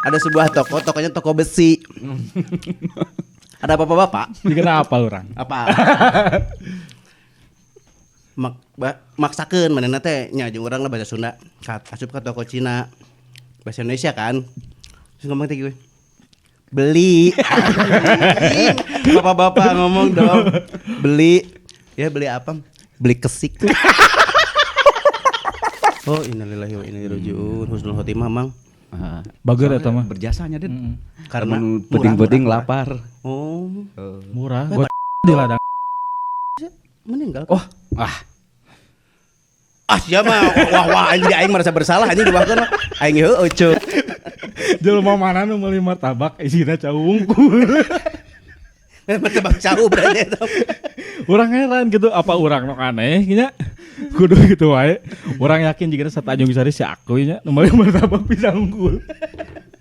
Ada sebuah toko, tokonya toko besi. Ada bapak-bapak. Dikira apa orang? Apa? Maksakeun manehna teh nya jeung urang lah bahasa Sunda. Asup ka toko Cina. Bahasa Indonesia kan. Terus ngomong teh gue. Beli. Bapak-bapak ngomong dong. Beli. Ya beli apa? Beli kesik. Oh, innalillahi wa inna ilaihi raji'un. Husnul khotimah, Mang. Bager eta mah. Berjasanya Den. Karena penting-penting lapar. Oh, Murah. Gua di ladang. meninggal. Oh, Siapa wah anjing aing merasa bersalah anjing dibahkeun aing heueuh cuk. jelema mana nu meuli martabak isina caungkul. Martabak cau berarti eta. Urang heran gitu apa urang nu aneh nya. Kudu gitu wae. Urang yakin jigana satajung bisa si aku nya nu meuli martabak pisang unggul.